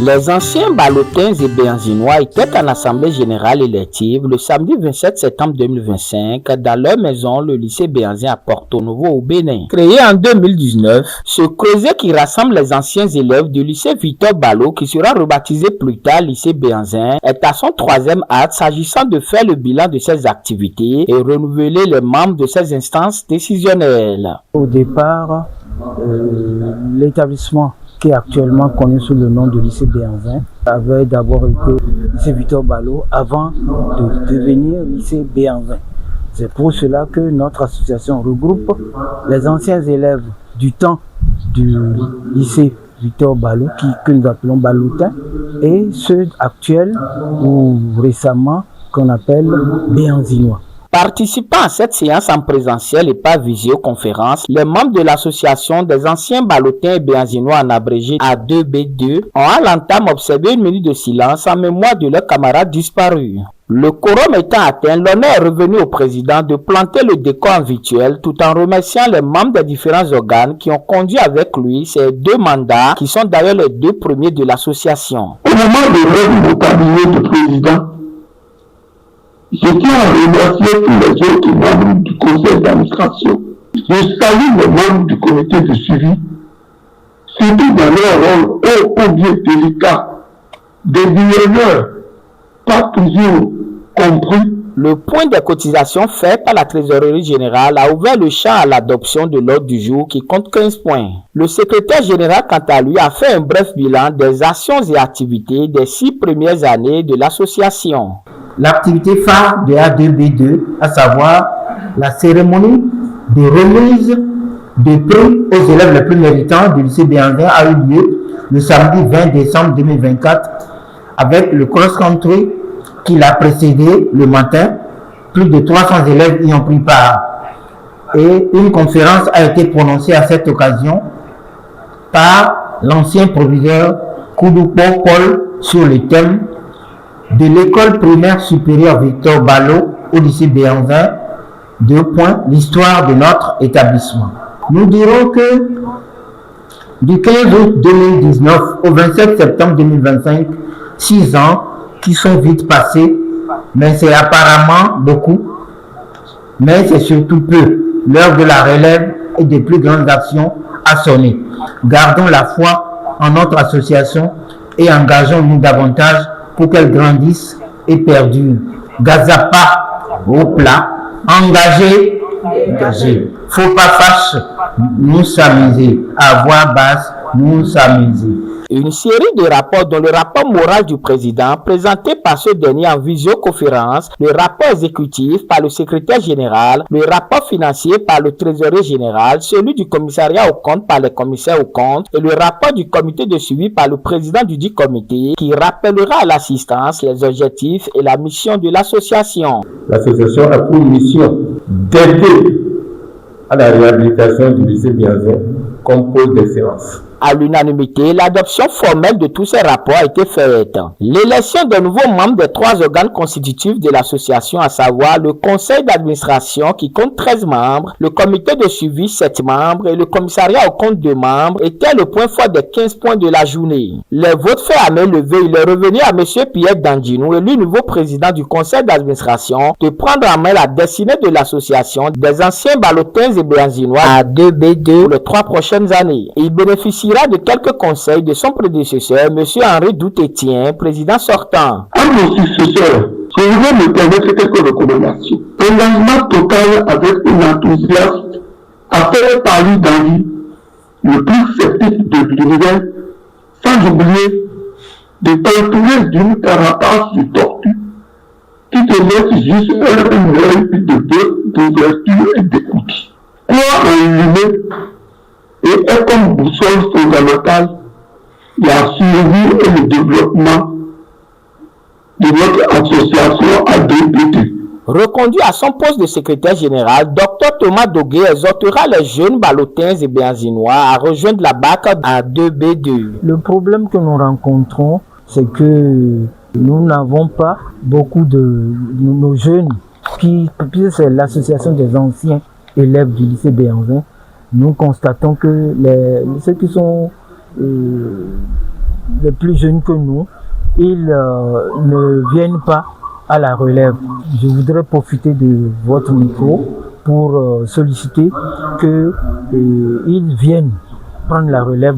Les anciens ballotins et béanzinois étaient en assemblée générale élective le samedi 27 septembre 2025 dans leur maison, le lycée Béanzin à Porto Novo au Bénin. Créé en 2019, ce creuset qui rassemble les anciens élèves du lycée Victor Ballot, qui sera rebaptisé plus tard lycée Béanzin, est à son troisième acte s'agissant de faire le bilan de ses activités et renouveler les membres de ses instances décisionnelles. Au départ, l'établissement qui est actuellement connu sous le nom de lycée Béanzin avait d'abord été lycée Victor Ballot avant de devenir lycée Béanzin. C'est pour cela que notre association regroupe les anciens élèves du temps du lycée Victor Ballot, que nous appelons Ballotins, et ceux actuels ou récemment qu'on appelle Béanzinois. Participant à cette séance en présentiel et par visioconférence, les membres de l'association des anciens ballotins et béanzinois en abrégé A2B2 ont à l'entame observé une minute de silence en mémoire de leurs camarades disparus. Le quorum étant atteint, l'honneur est revenu au président de planter le décor en virtuel tout en remerciant les membres des différents organes qui ont conduit avec lui ces deux mandats qui sont d'ailleurs les deux premiers de l'association. Au moment de rêve au cabinet du président, je tiens à remercier tous les autres membres du conseil d'administration. Je salue les membres du comité de suivi, surtout dans leur rôle ô combien délicat, des gouverneurs, pas toujours compris. Le point de cotisation fait par la trésorerie générale a ouvert le champ à l'adoption de l'ordre du jour qui compte 15 points. Le secrétaire général, quant à lui, a fait un bref bilan des actions et activités des 6 premières années de l'association. L'activité phare de A2B2, à savoir la cérémonie de remise de prix aux élèves les plus méritants du lycée Béanzin, a eu lieu le samedi 20 décembre 2024 avec le cross-country qui l'a précédé le matin. Plus de 300 élèves y ont pris part. Et une conférence a été prononcée à cette occasion par l'ancien proviseur Koudoupo Paul sur le thème de l'école primaire supérieure Victor Ballot au lycée Béanzin, l'histoire de notre établissement. Nous dirons que du 15 août 2019 au 27 septembre 2025, 6 ans qui sont vite passés, mais c'est apparemment beaucoup, mais c'est surtout peu. L'heure de la relève et des plus grandes actions a sonné. Gardons la foi en notre association et engageons-nous davantage pour qu'elle grandisse et perdure. Gazapa au plat, engagé. Faut pas fâcher, nous s'amuser. À voix basse, nous s'amuser. Une série de rapports, dont le rapport moral du président, présenté par ce dernier en visioconférence, le rapport exécutif par le secrétaire général, le rapport financier par le trésorier général, celui du commissariat aux comptes par les commissaires aux comptes et le rapport du comité de suivi par le président du dit comité, qui rappellera à l'assistance les objectifs et la mission de l'association. L'association a pour mission d'aider à la réhabilitation du lycée Béanzin comme pôle d'excellence. À l'unanimité, l'adoption formelle de tous ces rapports a été faite. L'élection de nouveaux membres des 3 organes constitutifs de l'association, à savoir le conseil d'administration qui compte 13 membres, le comité de suivi 7 membres et le commissariat au compte 2 membres, était le point fort des 15 points de la journée. Les votes faits à main levée, il est revenu à M. Pierre Dandinou, élu nouveau président du conseil d'administration, de prendre en main la destinée de l'association des anciens ballotins et béanzinois à A2B2 pour les 3 prochaines années. Il bénéficiera de quelques conseils de son prédécesseur, M. Henri Doutetien, président sortant. À mon successeur, je voudrais me permettre quelques recommandations. Engagement total avec un enthousiasme à faire parler d'Henri, le plus sceptique de l'univers, sans oublier de t'entourer d'une carapace de tortue qui te laisse juste un œil d'ouverture et d'écoute. Quoi enlumer et est comme boussole fondamentale la survie et le développement de notre association A2B2. Reconduit à son poste de secrétaire général, Dr Thomas Dogué exhortera les jeunes ballotins et béanzinois à rejoindre la BAC A2B2. Le problème que nous rencontrons, c'est que nous n'avons pas beaucoup de nos jeunes, puisque c'est l'association des anciens élèves du lycée Béanzin. Nous constatons que ceux qui sont les plus jeunes que nous, ils ne viennent pas à la relève. Je voudrais profiter de votre micro pour solliciter qu'ils viennent prendre la relève.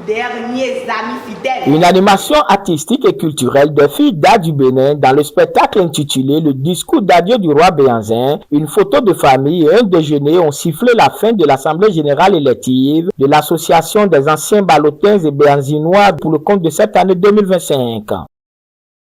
Derniers amis fidèles. Une animation artistique et culturelle des filles d'A du Bénin dans le spectacle intitulé Le discours d'adieu du roi Béhanzin, une photo de famille et un déjeuner ont sifflé la fin de l'Assemblée générale élective de l'Association des anciens ballotins et béhanzinois pour le compte de cette année 2025.